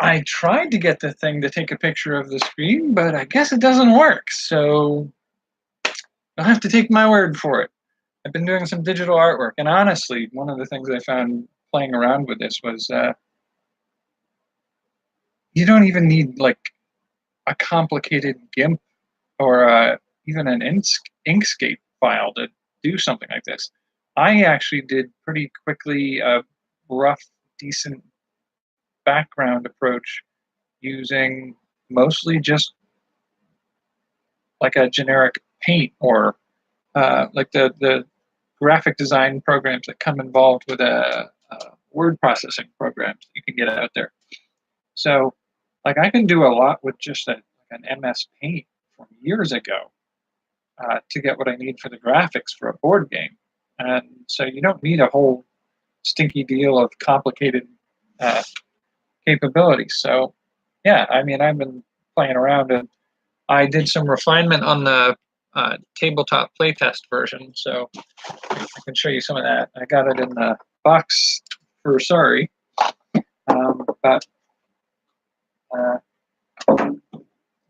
I tried to get the thing to take a picture of the screen, but I guess it doesn't work, so you'll have to take my word for it. I've been doing some digital artwork, and honestly, one of the things I found playing around with this was you don't even need like a complicated GIMP or even an Inkscape file to do something like this. I actually did pretty quickly a rough, decent background approach using mostly just like a generic paint or like the graphic design programs that come involved with a word processing programs you can get out there. So like I can do a lot with just an MS Paint from years ago to get what I need for the graphics for a board game. And so you don't need a whole stinky deal of complicated capabilities. So yeah, I mean, I've been playing around, and I did some refinement on the tabletop playtest version, so I can show you some of that. I got it in the box for sorry, but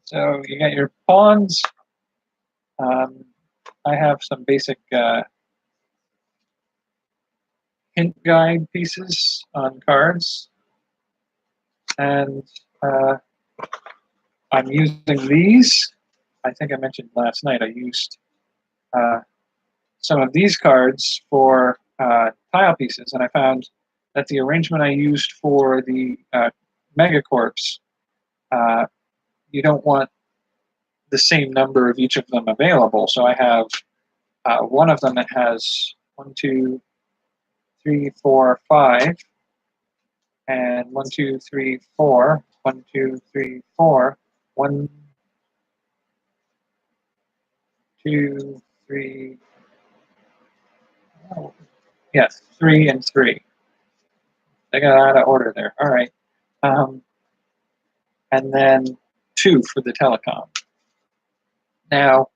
so you got your pawns. I have some basic hint guide pieces on cards, and I'm using these. I think I mentioned last night I used some of these cards for tile pieces, and I found that the arrangement I used for the Megacorps, you don't want the same number of each of them available. So I have one of them that has 1, 2, 3, 4, 5, and 1, 2, 3, 4, 1, 2, 3, 4, 1, 2, 3. Oh, yes, 3 and 3. I got out of order there. All right. And then 2 for the telecom. Now,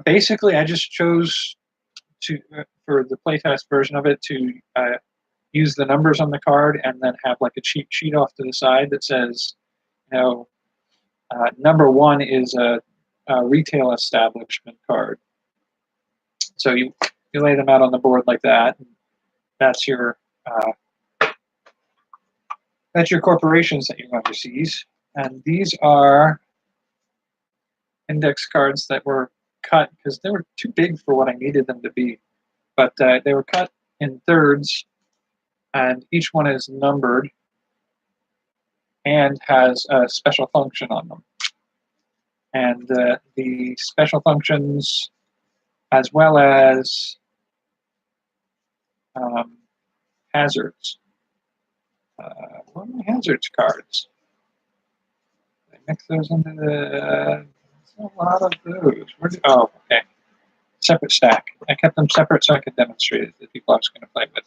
basically, I just chose to, for the playtest version of it, to use the numbers on the card and then have like a cheat sheet off to the side that says, you know, number 1 is a retail establishment card. So you lay them out on the board like that. And that's your corporations that you're going to seize. And these are index cards that were cut because they were too big for what I needed them to be. But they were cut in thirds, and each one is numbered and has a special function on them. And the special functions, as well as hazards. What are my hazards cards? I mix those into the. A lot of those. Oh, okay. Separate stack. I kept them separate so I could demonstrate it to the people I was going to play with.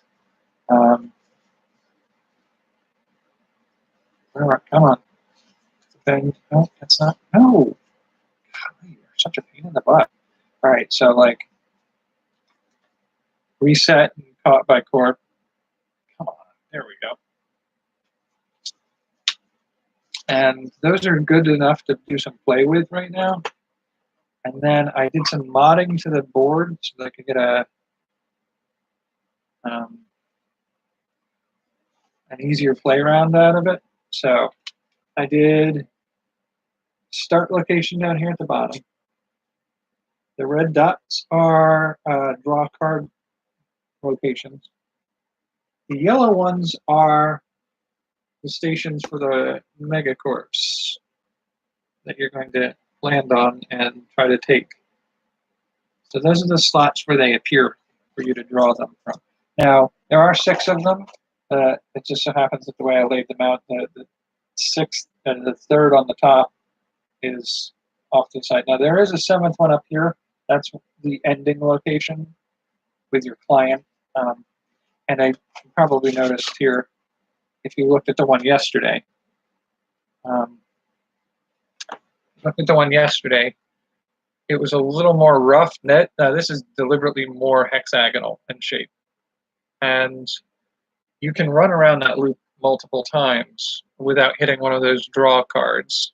Come on. No, that's not. No. God, you're such a pain in the butt. All right, so like reset and caught by corp. Come on. There we go. And those are good enough to do some play with right now. And then I did some modding to the board so that I could get an easier play round out of it. So I did start location down here at the bottom. The red dots are draw card locations. The yellow ones are the stations for the Megacorps that you're going to land on and try to take. So those are the slots where they appear for you to draw them from. Now, there are 6 of them. It just so happens that the way I laid them out, the 6th and the 3rd on the top is off to the side. Now, there is a 7th one up here. That's the ending location with your client. And I probably noticed here, if you looked at the one yesterday, it was a little more rough net. This is deliberately more hexagonal in shape. And you can run around that loop multiple times without hitting one of those draw cards.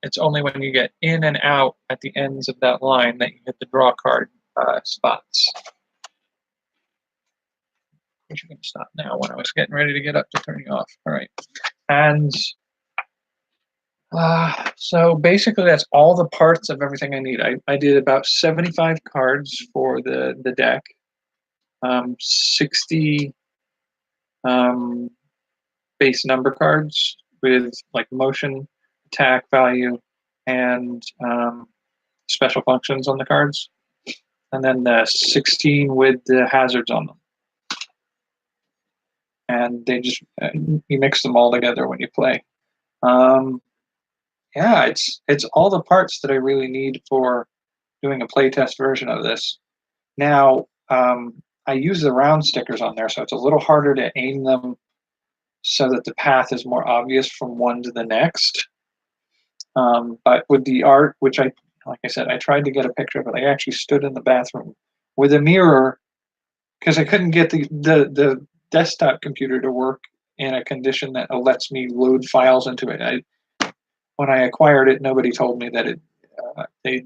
It's only when you get in and out at the ends of that line that you hit the draw card spots. Which you can stop now when I was getting ready to get up to turn you off. All right. And so basically that's all the parts of everything I need. I did about 75 cards for the deck, 60 base number cards with like motion, attack value, and special functions on the cards, and then the 16 with the hazards on them. And they just you mix them all together when you play. Yeah, it's all the parts that I really need for doing a playtest version of this. Now, I use the round stickers on there, so it's a little harder to aim them so that the path is more obvious from one to the next. But with the art, which like I said, I tried to get a picture of it. I actually stood in the bathroom with a mirror because I couldn't get the desktop computer to work in a condition that lets me load files into it. When I acquired it, nobody told me that they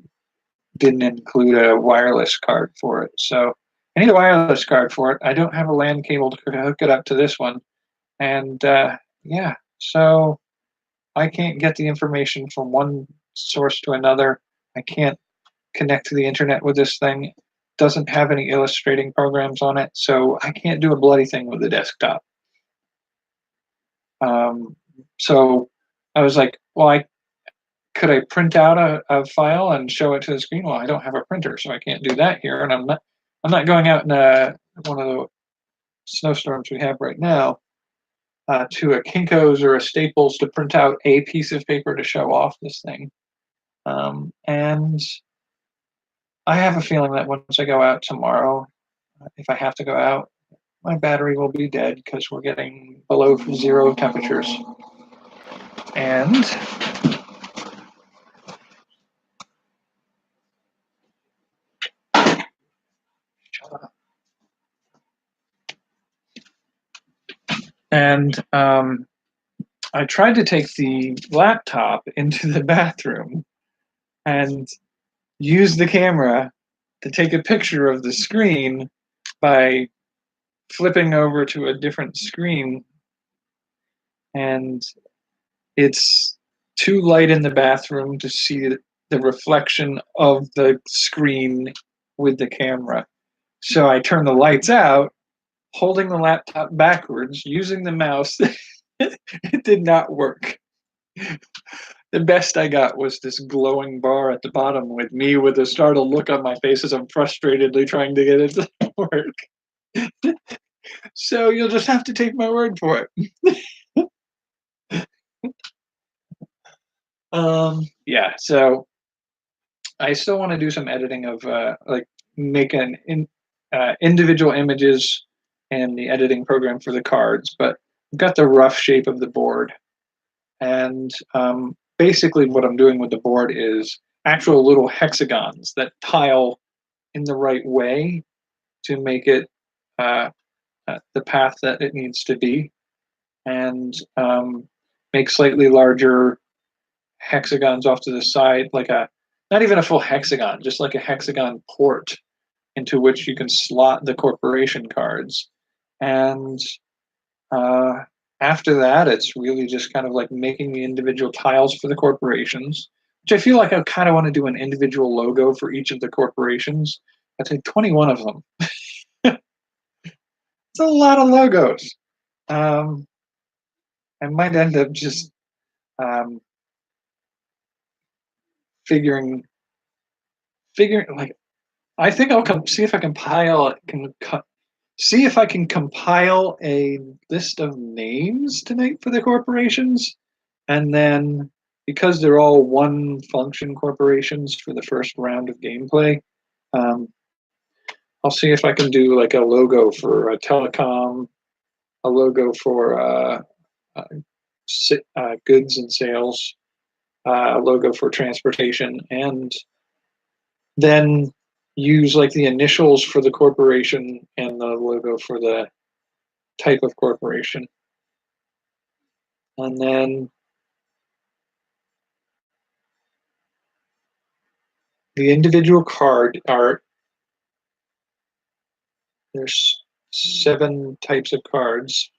didn't include a wireless card for it. So I need a wireless card for it. I don't have a LAN cable to hook it up to this one. And yeah, so I can't get the information from one source to another. I can't connect to the internet with this thing. It doesn't have any illustrating programs on it, so I can't do a bloody thing with the desktop. So I was like, well, could I print out a file and show it to the screen? Well, I don't have a printer, so I can't do that here, and I'm not going out in one of the snowstorms we have right now to a Kinko's or a Staples to print out a piece of paper to show off this thing. And I have a feeling that once I go out tomorrow, if I have to go out, my battery will be dead because we're getting below 0 temperatures. And I tried to take the laptop into the bathroom and use the camera to take a picture of the screen by flipping over to a different screen. And it's too light in the bathroom to see the reflection of the screen with the camera. So I turned the lights out, holding the laptop backwards, using the mouse. It did not work. The best I got was this glowing bar at the bottom with me with a startled look on my face as I'm frustratedly trying to get it to work. So you'll just have to take my word for it. Yeah, so I still want to do some editing of like make individual images and the editing program for the cards, but I've got the rough shape of the board. And basically what I'm doing with the board is actual little hexagons that tile in the right way to make it the path that it needs to be, and make slightly larger hexagons off to the side, like not even a full hexagon, just like a hexagon port into which you can slot the corporation cards. And after that, it's really just kind of like making the individual tiles for the corporations, which I feel like I kind of want to do an individual logo for each of the corporations. I'd say 21 of them. It's a lot of logos. I might end up just figuring like, I think I'll see if I can see if I can compile a list of names to make for the corporations, and then because they're all one function corporations for the first round of gameplay, I'll see if I can do like a logo for a telecom, a logo for goods and sales, a logo for transportation, and then use like the initials for the corporation and the logo for the type of corporation. And then the individual card art, there's 7 types of cards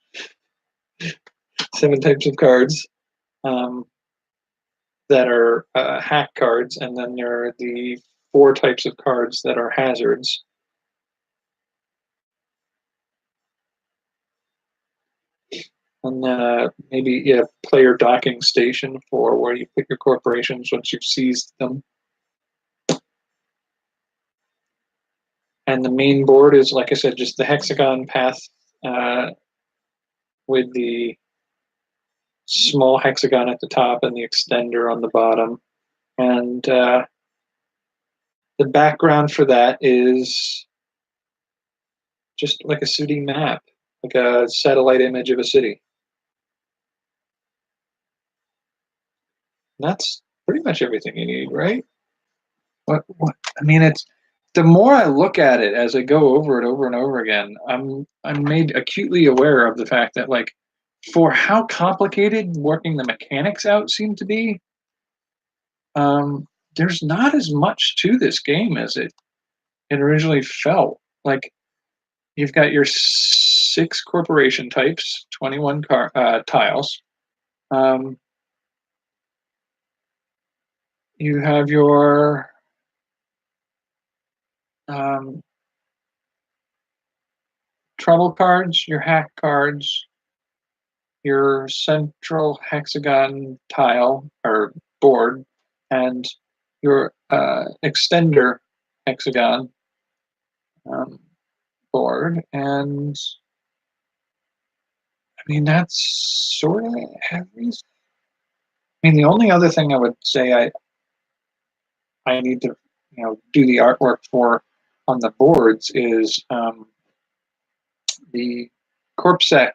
um, that are hack cards, and then there are the 4 types of cards that are hazards. And then maybe player docking station for where you put your corporations once you've seized them. And the main board is, like I said, just the hexagon path with the small hexagon at the top and the extender on the bottom. And the background for that is just like a city map, like a satellite image of a city. And that's pretty much everything you need, right? What I mean, it's the more I look at it as I go over it over and over again, I'm made acutely aware of the fact that, like, for how complicated working the mechanics out seem to be, there's not as much to this game as it originally felt. Like, you've got your 6 corporation types, 21 tiles. You have your um, trouble cards, your hack cards, your central hexagon tile or board, and your extender hexagon um, board. And I mean, that's sort of everything. I mean, the only other thing I would say I need to do the artwork for on the boards is the corpsec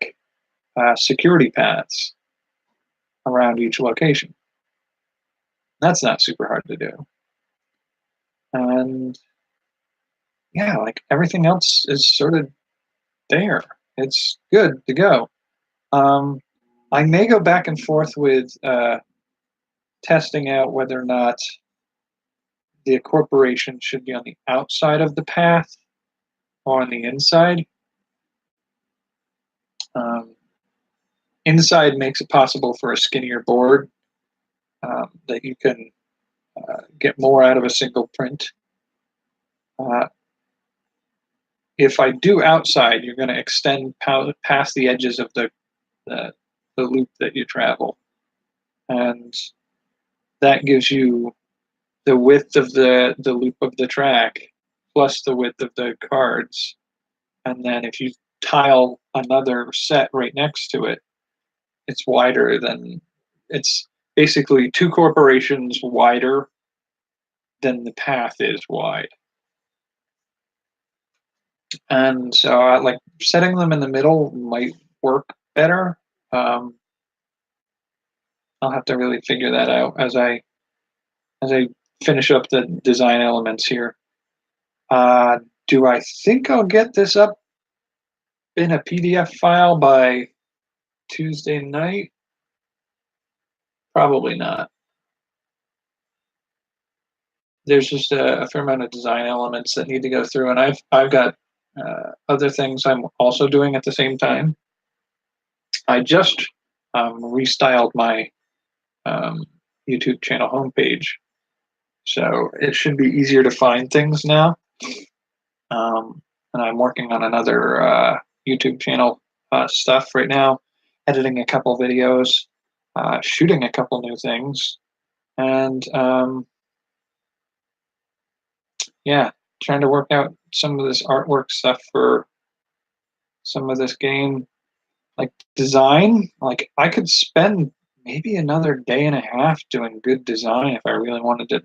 security paths around each location. That's not super hard to do. And yeah, like everything else is sort of there. It's good to go. I may go back and forth with testing out whether or not the corporation should be on the outside of the path or on the inside. Um, Inside makes it possible for a skinnier board that you can get more out of a single print. If I do outside, you're going to extend past the edges of the loop that you travel, and that gives you the width of the loop of the track plus the width of the cards. And then if you tile another set right next to it, it's wider than it's basically 2 corporations wider than the path is wide. And so like setting them in the middle might work better. I'll have to really figure that out as I finish up the design elements here. Do I think I'll get this up in a PDF file by Tuesday night? Probably not. There's just a fair amount of design elements that need to go through, and I've got other things I'm also doing at the same time. I just restyled my YouTube channel homepage, so it should be easier to find things now. And I'm working on another YouTube channel stuff right now, editing a couple videos, shooting a couple new things, and yeah, trying to work out some of this artwork stuff for some of this game. Like design, like I could spend maybe another day and a half doing good design if I really wanted to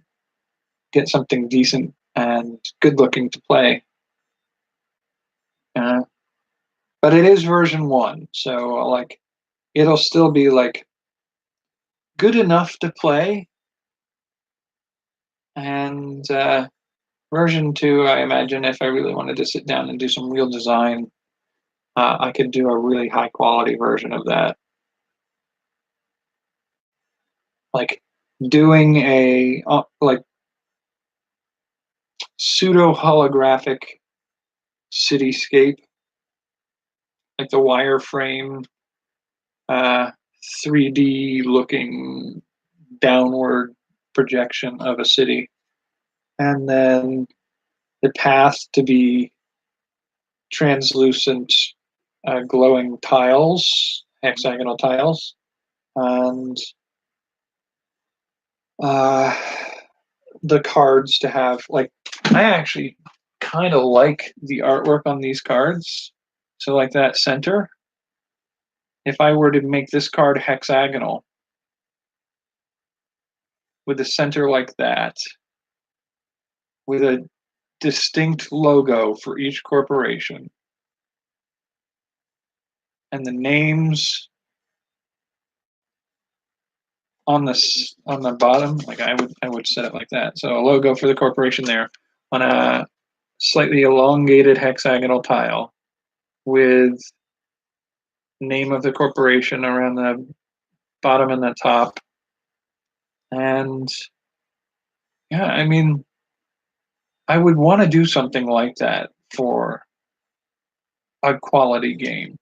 get something decent and good looking to play. But it is version 1, so like it'll still be like good enough to play. And version 2, I imagine if I really wanted to sit down and do some real design, I could do a really high quality version of that. like doing a like pseudo holographic cityscape, like the wireframe, uh, 3D looking downward projection of a city, and then the path to be translucent, glowing tiles, hexagonal tiles, and uh, the cards to have like. I actually kind of like the artwork on these cards. So like that center, if I were to make this card hexagonal with a center like that, with a distinct logo for each corporation, and the names on the bottom, like I would set it like that. So a logo for the corporation there on a slightly elongated hexagonal tile with name of the corporation around the bottom and the top. And yeah, I mean, I would want to do something like that for a quality game.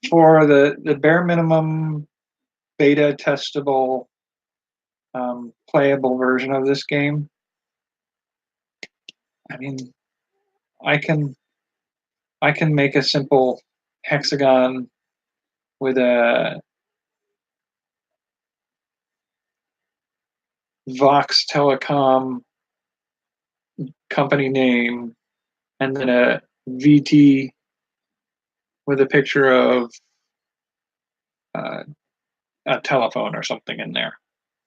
For the bare minimum beta testable playable version of this game, I mean, I can I can make a simple hexagon with a Vox Telecom company name and then a VT with a picture of uh, a telephone or something in there,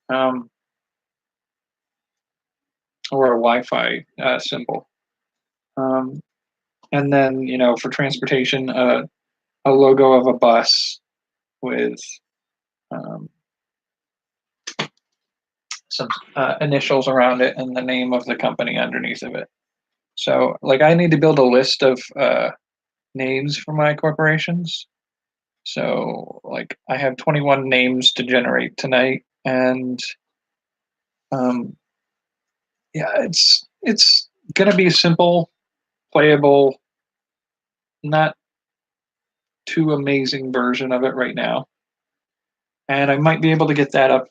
um, or a Wi-Fi symbol. Um, and then for transportation, a logo of a bus with um, some initials around it and the name of the company underneath of it. So, like, I need to build a list of names for my corporations. So, like, I have 21 names to generate tonight, and um, yeah, it's gonna be a simple, playable, not too amazing version of it right now, and I might be able to get that up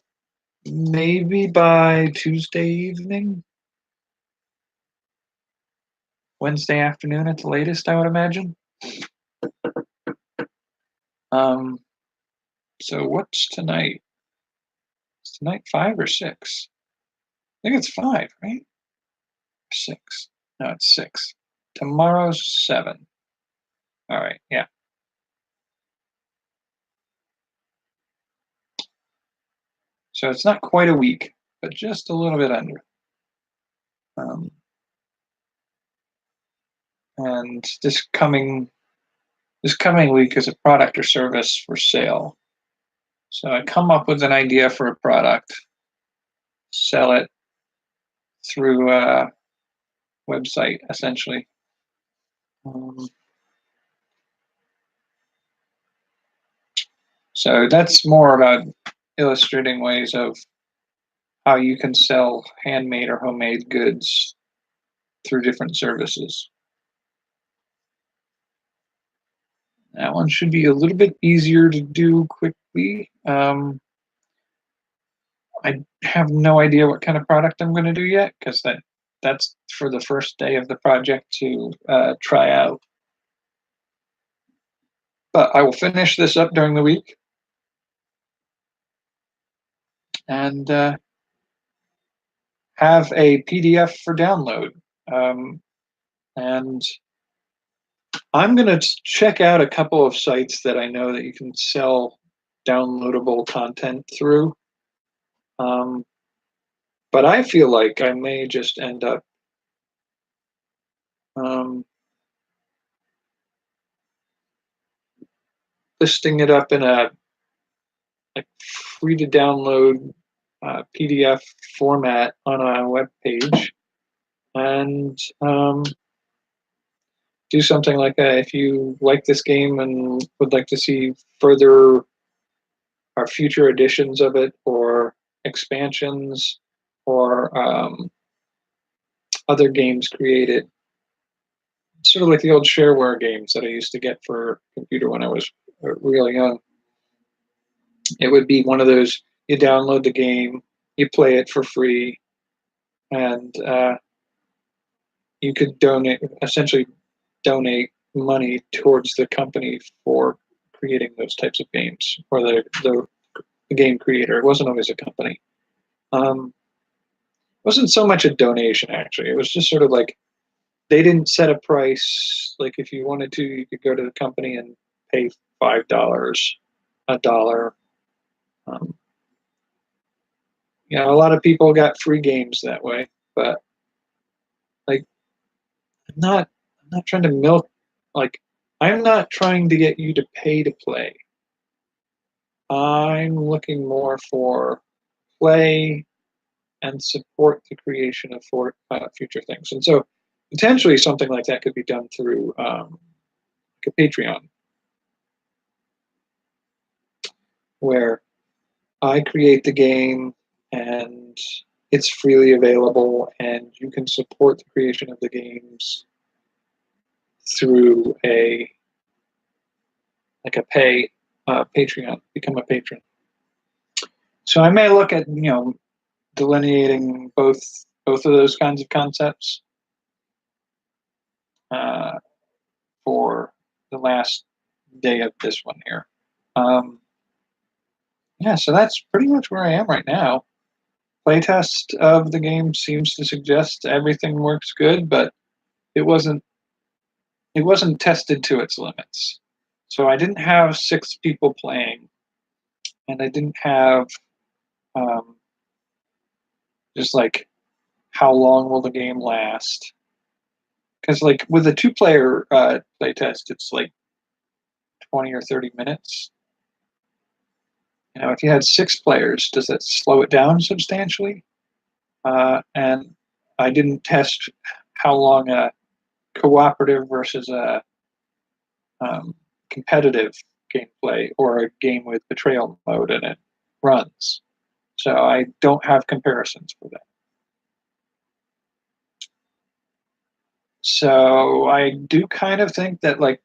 maybe by Tuesday evening, Wednesday afternoon at the latest, I would imagine. Um, so what's tonight? Is tonight 5 or 6? I think it's 5, right? 6. No, it's 6. Tomorrow's 7. All right, yeah. So it's not quite a week, but just a little bit under. Um, and this coming week is a product or service for sale. So I come up with an idea for a product, sell it through a website, essentially. So that's more about illustrating ways of how you can sell handmade or homemade goods through different services. That one should be a little bit easier to do quickly. I have no idea what kind of product I'm going to do yet because that's for the first day of the project to try out. But I will finish this up during the week and have a PDF for download. And I'm going to check out a couple of sites that I know that you can sell downloadable content through. But I feel like I may just end up um, listing it up in a like free to download PDF format on a web page and do something like that. If you like this game and would like to see further are future editions of it or expansions or other games created. Sort of like the old shareware games that I used to get for computer when I was real young. It would be one of those, you download the game, you play it for free, and you could essentially donate money towards the company for creating those types of games, or the game creator. It wasn't always a company. It wasn't so much a donation, actually. It was just sort of like they didn't set a price. Like if you wanted to, you could go to the company and pay $5, a dollar. Um, a lot of people got free games that way, but like I'm not trying to milk. Like I'm not trying to get you to pay to play. I'm looking more for play and support the creation of future things. And so potentially something like that could be done through like a Patreon, where I create the game and it's freely available, and you can support the creation of the games through a pay Patreon, become a patron. So I may look at delineating both of those kinds of concepts uh, for the last day of this one here. Yeah, so that's pretty much where I am right now. Playtest of the game seems to suggest everything works good, but it wasn't tested to its limits. So I didn't have 6 people playing, and I didn't have um, just like how long will the game last? Because like with a 2-player playtest, it's like 20 or 30 minutes. If you had 6 players, does that slow it down substantially? And I didn't test how long a cooperative versus a competitive gameplay or a game with betrayal mode in it runs. So I don't have comparisons for that. So I do kind of think that like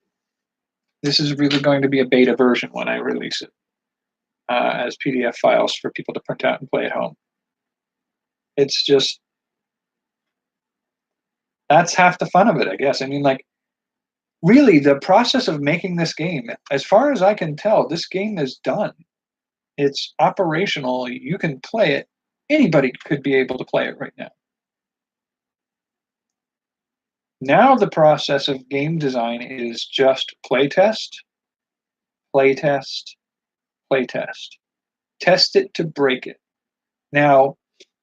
this is really going to be a beta version when I release it as PDF files for people to print out and play at home. It's just that's half the fun of it, I guess. I mean, like really the process of making this game, as far as I can tell, this game is done. It's operational. You can play it. Anybody could be able to play it right now. Now the process of game design is just playtest, playtest, playtest. Test it to break it. Now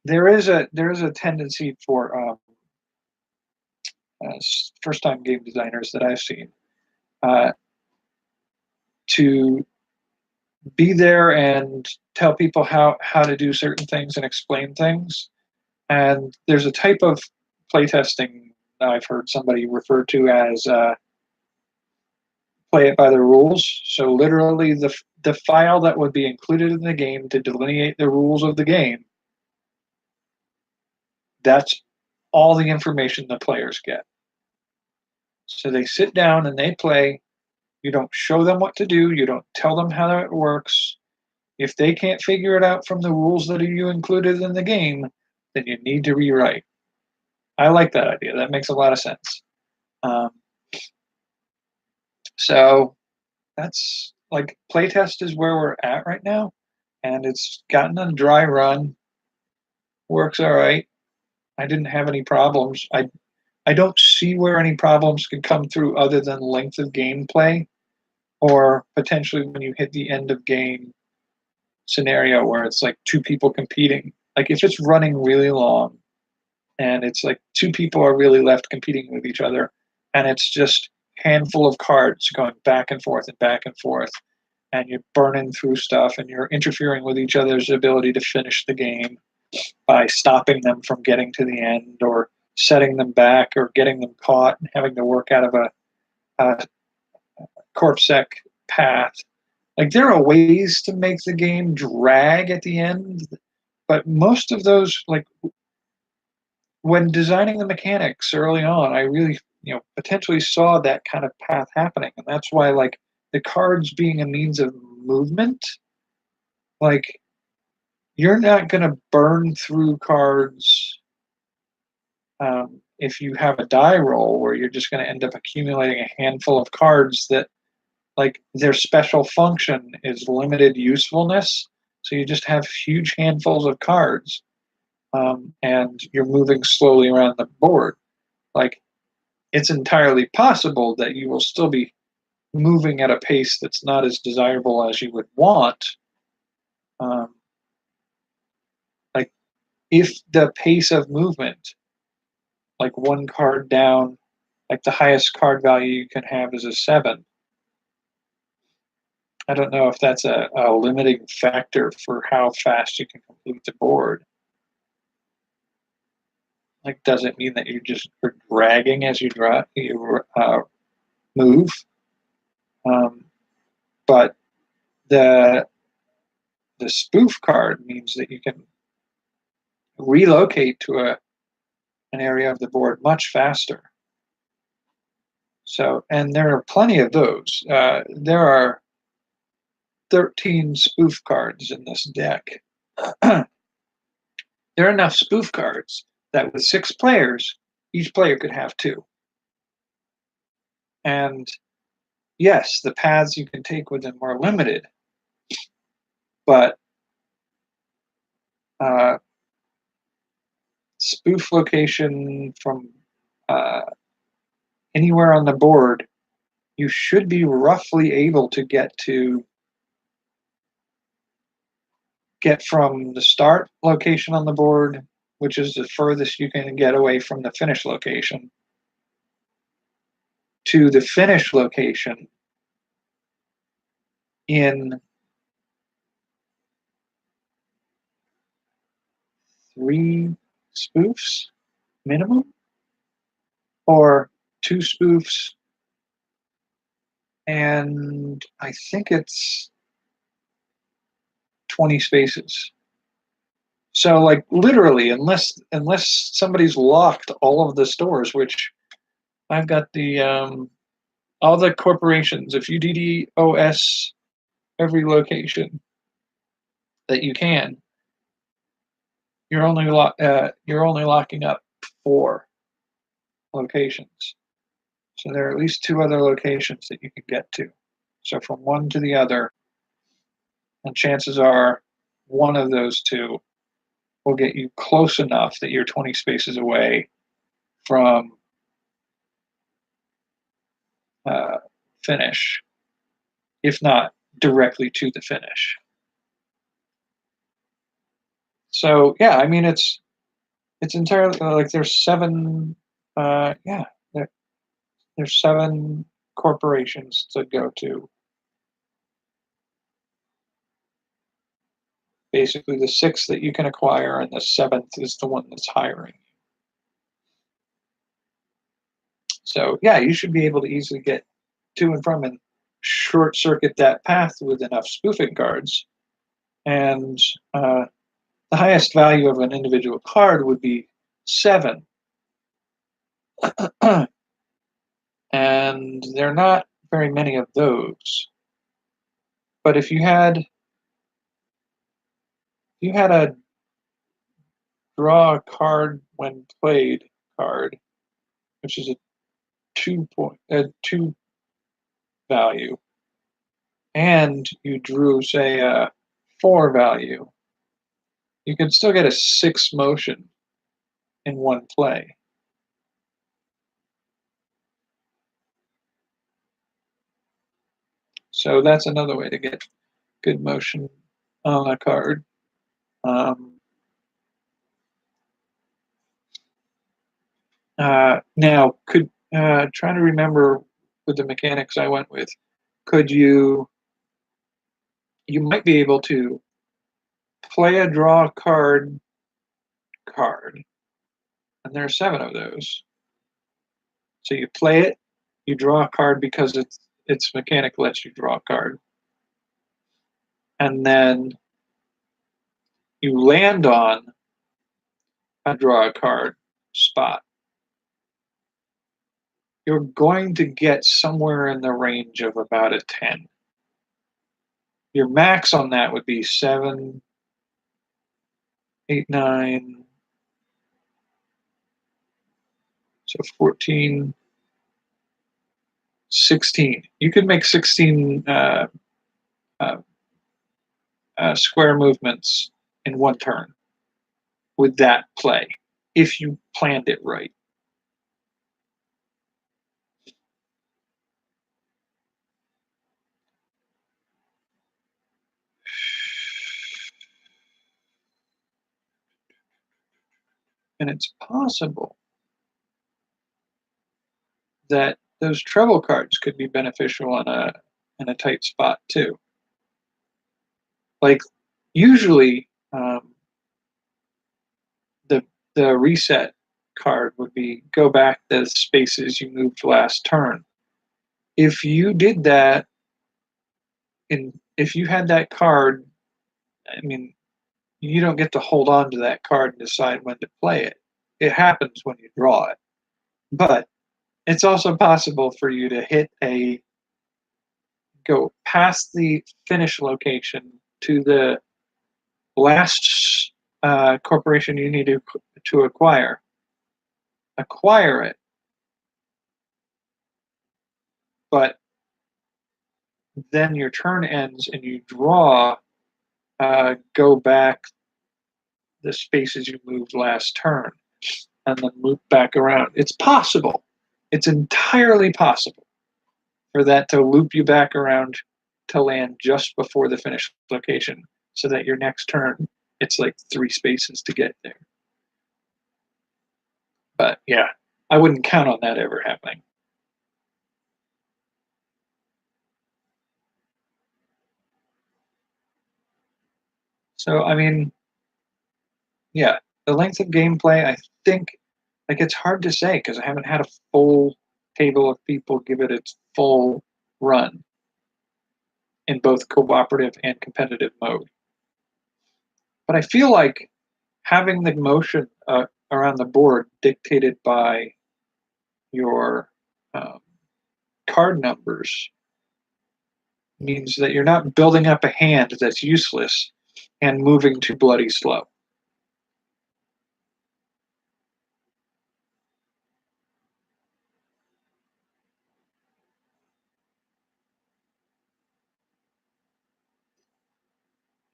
there is a tendency for first-time game designers that I've seen to be there and tell people how to do certain things and explain things. And there's a type of playtesting I've heard somebody refer to as play it by the rules. So literally the file that would be included in the game to delineate the rules of the game, that's all the information the players get. So they sit down and they play. You don't show them what to do. You don't tell them how it works. If they can't figure it out from the rules that you included in the game, then you need to rewrite. I like that idea. That makes a lot of sense. So that's like playtest is where we're at right now, and it's gotten a dry run. Works all right. I didn't have any problems. I don't see where any problems could come through other than length of gameplay, or potentially when you hit the end of game scenario where it's like 2 people competing. Like if it's running really long and it's like 2 people are really left competing with each other, and it's just handful of cards going back and forth and back and forth, and you're burning through stuff and you're interfering with each other's ability to finish the game by stopping them from getting to the end or setting them back or getting them caught and having to work out of a corpsec path. Like there are ways to make the game drag at the end, but most of those, like when designing the mechanics early on, I really, potentially saw that kind of path happening, and that's why like the cards being a means of movement, like you're not going to burn through cards if you have a die roll where you're just going to end up accumulating a handful of cards that like their special function is limited usefulness. So you just have huge handfuls of cards, and you're moving slowly around the board. Like it's entirely possible that you will still be moving at a pace that's not as desirable as you would want. Um, like if the pace of movement, like one card down, like the highest card value you can have is a 7. I don't know if that's a limiting factor for how fast you can complete the board. Like, does it mean that you're dragging as you move? But the the spoof card means that you can relocate to an area of the board much faster. So, and there are plenty of those. There are 13 spoof cards in this deck. There are enough spoof cards that with 6 players, each player could have 2. And yes, the paths you can take with them are limited, but uh, spoof location from uh, anywhere on the board, you should be roughly able to get from the start location on the board, which is the furthest you can get away from the finish location, to the finish location in 3 spoofs minimum, or 2 spoofs, and I think it's 20 spaces. So like literally, unless somebody's locked all of the stores, which I've got the all the corporations. If you DDoS every location that you can, you're only locking up 4 locations. So there are at least 2 other locations that you can get to. So from one to the other, and chances are one of those 2 will get you close enough that you're 20 spaces away from uh, finish, if not directly to the finish. So yeah, I mean it's entirely like there's 7 yeah, there's 7 corporations to go to. Basically the 6th that you can acquire and the 7th is the one that's hiring. So yeah, you should be able to easily get to and from and short circuit that path with enough spoofing cards. And the highest value of an individual card would be 7. And there are not very many of those. But if you had a draw a card when played card, which is a 2 value, and you drew say a 4 value, you could still get a 6 motion in one play. So that's another way to get good motion on a card. Now, trying to remember with the mechanics I went with, could you might be able to play a draw card, and there are 7 of those. So you play it, you draw a card because its mechanic lets you draw a card. and then you land on a draw a card spot, you're going to get somewhere in the range of about a 10. Your max on that would be 7, 8, 9, so 14, 16. You could make 16 uh, square movements in one turn with that play, if you planned it right. And it's possible that those treble cards could be beneficial in a tight spot too. Like usually, the the reset card would be go back the spaces you moved last turn. If you did that, if you had that card, I mean, you don't get to hold on to that card and decide when to play it. It happens when you draw it. But it's also possible for you to go past the finish location to the last corporation you need to acquire it, but then your turn ends and you draw, go back the spaces you moved last turn and then move back around. It's possible. It's entirely possible for that to loop you back around to land just before the finish location so that your next turn, it's like 3 spaces to get there. But yeah, I wouldn't count on that ever happening. So, I mean, yeah, the length of gameplay, I think, like, it's hard to say because I haven't had a full table of people give it its full run in both cooperative and competitive mode. But I feel like having the motion around the board dictated by your um, card numbers means that you're not building up a hand that's useless and moving too bloody slow.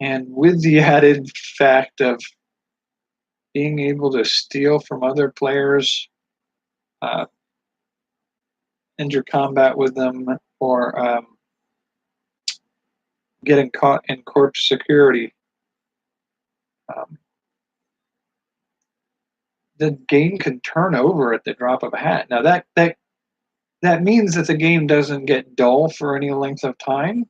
And with the added fact of being able to steal from other players, uh, enter combat with them, or getting caught in corpse security, um, the game can turn over at the drop of a hat. Now that means that the game doesn't get dull for any length of time,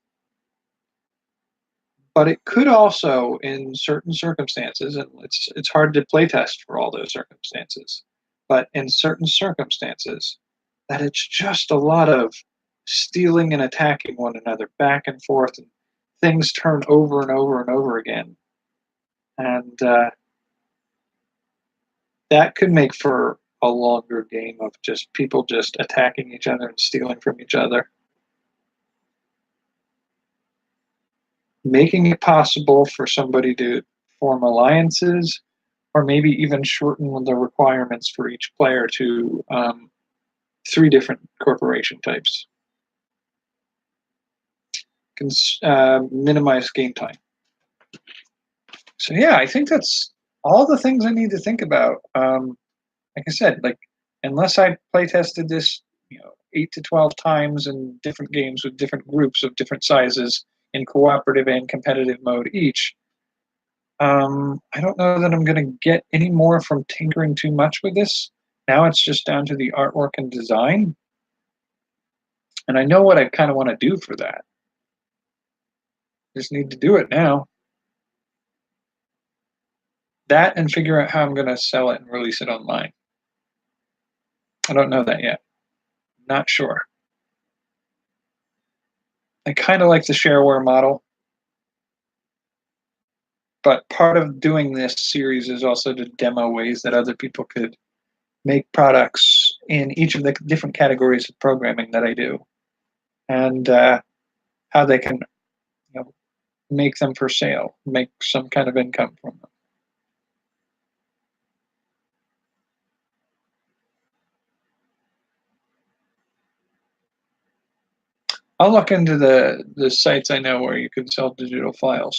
but it could also, in certain circumstances, and it's hard to playtest for all those circumstances, but in certain circumstances, that it's just a lot of stealing and attacking one another back and forth, and things turn over and over and over again, and that could make for a longer game of just people just attacking each other and stealing from each other. Making it possible for somebody to form alliances or maybe even shorten the requirements for each player to 3 different corporation types. Can minimize game time. So yeah, I think that's all the things I need to think about. Like I said, like unless I play tested this, 8 to 12 times in different games with different groups of different sizes in cooperative and competitive mode each, I don't know that I'm going to get any more from tinkering too much with this. Now it's just down to the artwork and design. And I know what I kind of want to do for that. Just need to do it now. That and figure out how I'm going to sell it and release it online. I don't know that yet. Not sure. I kind of like the shareware model. But part of doing this series is also to demo ways that other people could make products in each of the different categories of programming that I do, and how they can, make them for sale, make some kind of income from them. I'll look into the sites I know where you can sell digital files.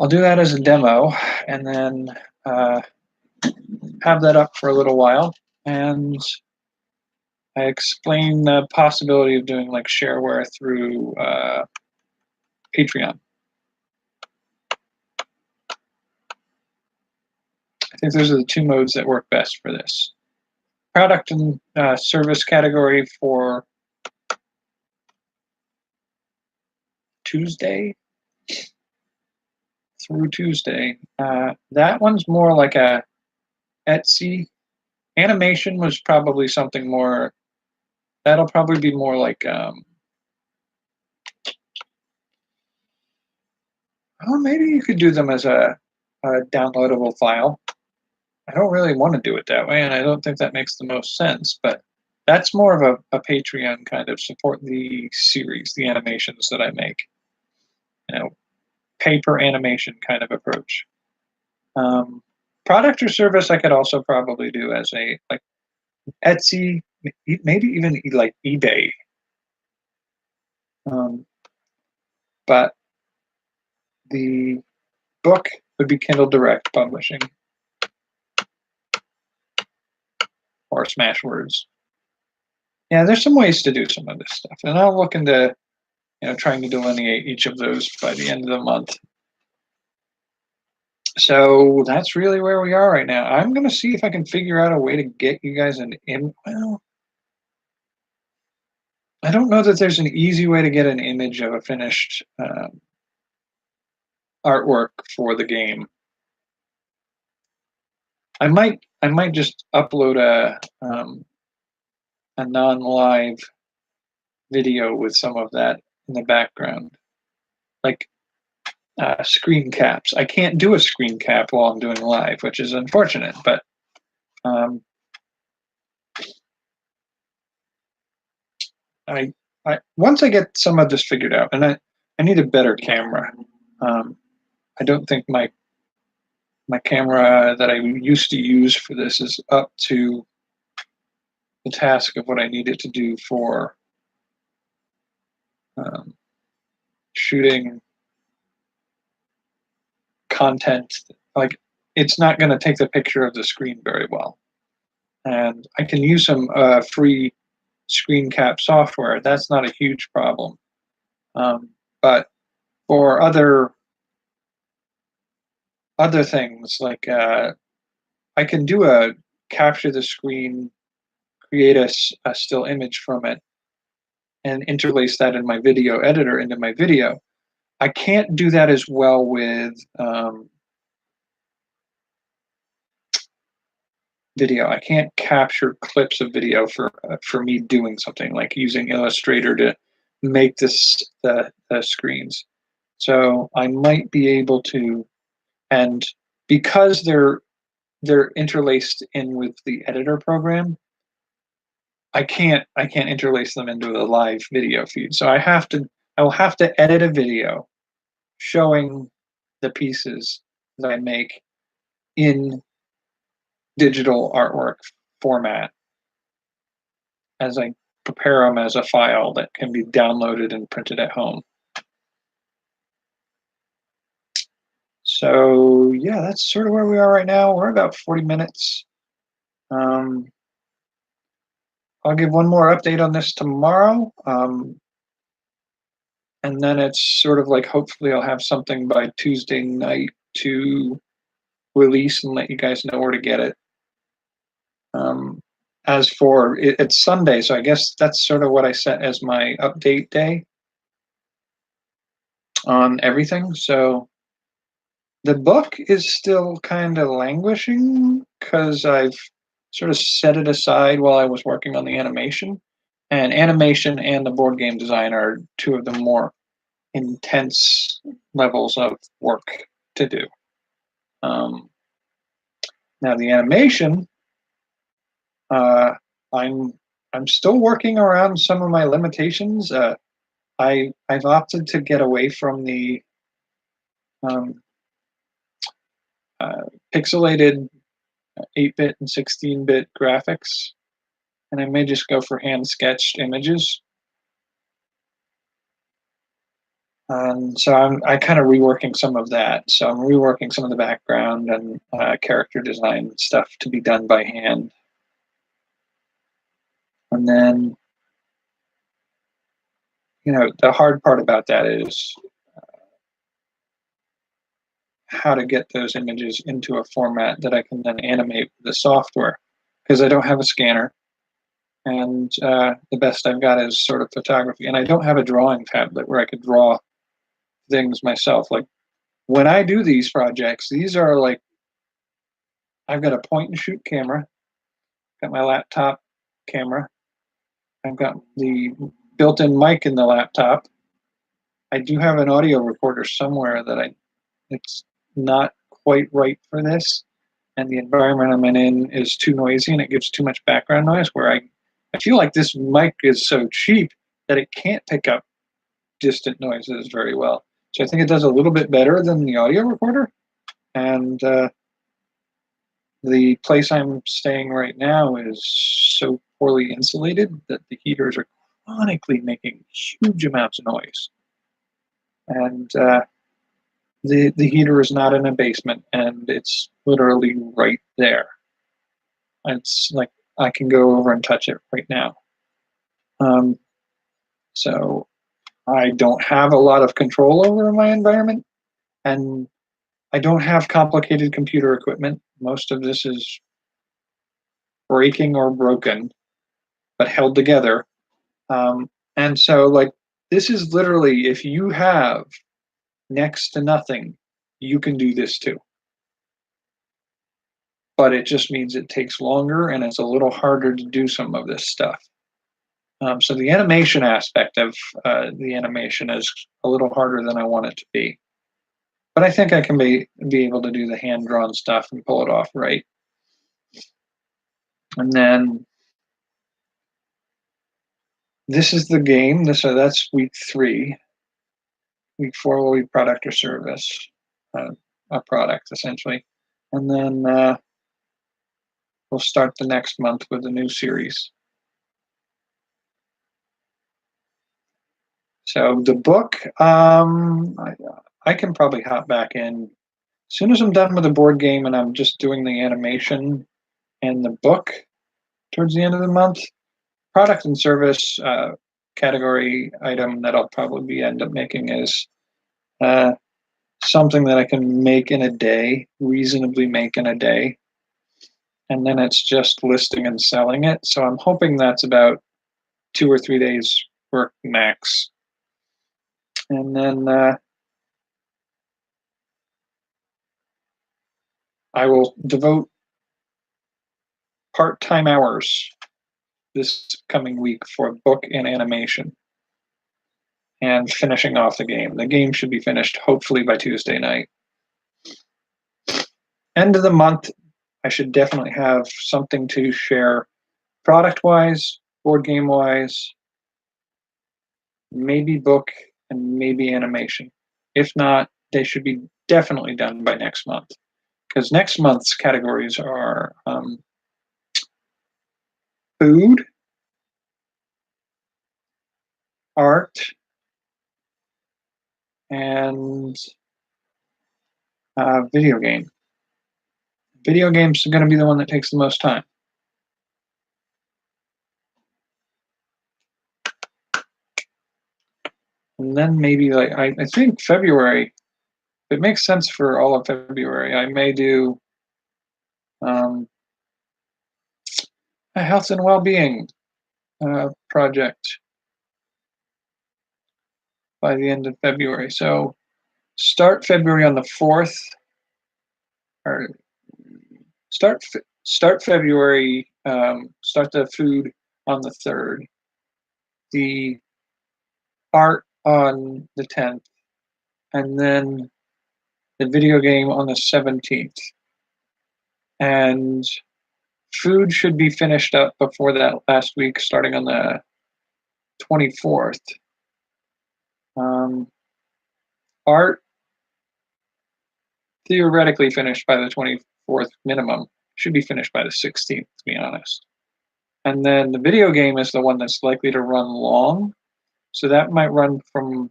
I'll do that as a demo, and then have that up for a little while. And I explain the possibility of doing like shareware through Patreon. I think those are the two modes that work best for this. Product and service category for Tuesday through Tuesday. That one's more like a Etsy. Animation was probably something more. That'll probably be more like. Oh, maybe you could do them as a downloadable file. I don't really want to do it that way, and I don't think that makes the most sense. But that's more of a Patreon kind of support the series, the animations that I make. Pay per animation kind of approach. Product or service, I could also probably do as a like Etsy, maybe even like eBay. But the book would be Kindle Direct Publishing or Smashwords. Yeah, there's some ways to do some of this stuff, and I'll look into trying to delineate each of those by the end of the month. So that's really where we are right now. I'm going to see if I can figure out a way to get you guys well, I don't know that there's an easy way to get an image of a finished artwork for the game. I might just upload a non-live video with some of that in the background, like screen caps. I can't do a screen cap while I'm doing live, which is unfortunate, but I once I get some of this figured out, and I need a better camera. I don't think my camera that I used to use for this is up to the task of what I need it to do for shooting content. Like, it's not going to take the picture of the screen very well. And I can use some free screen cap software. That's not a huge problem. But for other things, like I can do a capture the screen, create a still image from it, and interlace that in my video editor into my video. I can't do that as well with video. I can't capture clips of video for me doing something like using Illustrator to make the screens. So I might be able to, and because they're interlaced in with the editor program, I can't interlace them into the live video feed. So I will have to edit a video showing the pieces that I make in digital artwork format as I prepare them as a file that can be downloaded and printed at home. So yeah, that's sort of where we are right now. We're about 40 minutes. I'll give one more update on this tomorrow. And then it's sort of like, hopefully I'll have something by Tuesday night to release and let you guys know where to get it. As for it's Sunday, so I guess that's sort of what I set as my update day on everything. So the book is still kind of languishing because I've sort of set it aside while I was working on the animation. And animation and the board game design are two of the more intense levels of work to do. Now the animation, I'm still working around some of my limitations. I've opted to get away from the um, pixelated 8-bit and 16-bit graphics, and I may just go for hand-sketched images. So I kind of reworking some of that. So I'm reworking some of the background and character design stuff to be done by hand. And then, the hard part about that is how to get those images into a format that I can then animate with the software, because I don't have a scanner, and the best I've got is sort of photography, and I don't have a drawing tablet where I could draw things myself. Like when I do these projects, these are like, I've got a point and shoot camera, got my laptop camera, I've got the built-in mic in the laptop. I do have an audio recorder somewhere that it's not quite right for this, and the environment I'm in is too noisy and it gives too much background noise, where I feel like this mic is so cheap that it can't pick up distant noises very well. So I think it does a little bit better than the audio recorder. And the place I'm staying right now is so poorly insulated that the heaters are chronically making huge amounts of noise. And the heater is not in a basement, and it's literally right there. It's like I can go over and touch it right now. So I don't have a lot of control over my environment, and I don't have complicated computer equipment. Most of this is breaking or broken, but held together. And so, like, this is literally, if you have next to nothing, you can do this too. But it just means it takes longer and it's a little harder to do some of this stuff. So the animation aspect of the animation is a little harder than I want it to be. But I think I can be able to do the hand-drawn stuff and pull it off right. And then this is the game. So that's week 3. Week 4 will be product or service, a product essentially. And then we'll start the next month with a new series. So the book, I can probably hop back in as soon as I'm done with the board game and I'm just doing the animation and the book towards the end of the month. Product and service category item that I'll probably end up making is something that I can make in a day, reasonably make in a day. And then it's just listing and selling it. So I'm hoping that's about 2 or 3 days work max. And then I will devote part-time hours this coming week for book and animation and finishing off the game. The game should be finished hopefully by Tuesday night. End of the month, I should definitely have something to share product-wise, board game-wise, maybe book, and maybe animation. If not, they should be definitely done by next month, because next month's categories are food, art, and video game. Video games are going to be the one that takes the most time. And then maybe like I think February, if it makes sense for all of February, I may do a health and well-being project by the end of February. So start February on the 4th, or start February, start the food on the 3rd. The art on the 10th, and then the video game on the 17th. And food should be finished up before that last week, starting on the 24th. Art theoretically finished by the 24th minimum. Should be finished by the 16th, to be honest. And then the video game is the one that's likely to run long. So that might run from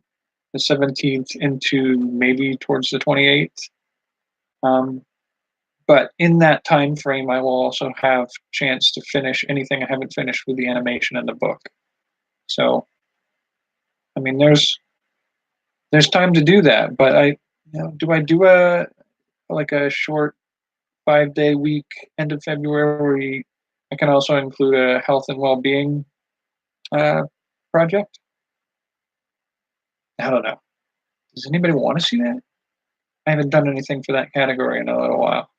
the 17th into maybe towards the 28th. But in that time frame, I will also have chance to finish anything I haven't finished with the animation and the book. So, I mean, there's time to do that. But do I do a short 5-day week end of February? I can also include a health and well-being project. I don't know. Does anybody want to see that? I haven't done anything for that category in a little while.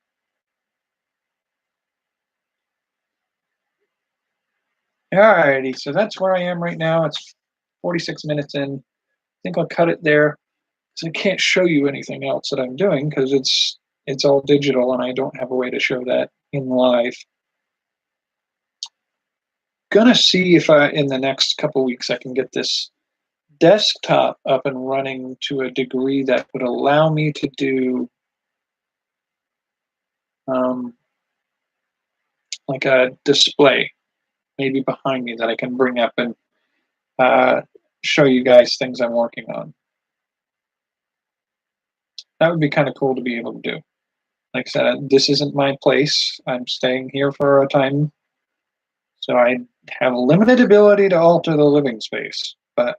Alrighty, so that's where I am right now. It's 46 minutes in. I think I'll cut it there because I can't show you anything else that I'm doing because it's all digital and I don't have a way to show that in live. Gonna see if in the next couple weeks I can get this desktop up and running to a degree that would allow me to do like a display maybe behind me that I can bring up and show you guys things I'm working on. That would be kind of cool to be able to do. Like I said, this isn't my place. I'm staying here for a time, so I have limited ability to alter the living space, but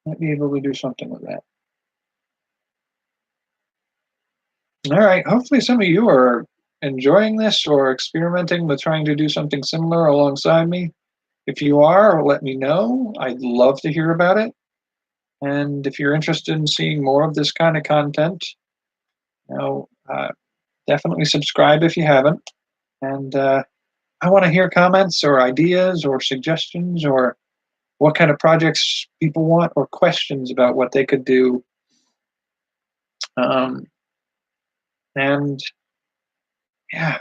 might be able to do something with that. All right. Hopefully, some of you are enjoying this or experimenting with trying to do something similar alongside me. If you are, let me know. I'd love to hear about it. And if you're interested in seeing more of this kind of content, you know, definitely subscribe if you haven't. And I want to hear comments or ideas or suggestions or what kind of projects people want or questions about what they could do. And yeah,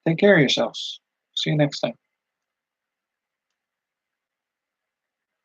take care of yourselves. See you next time.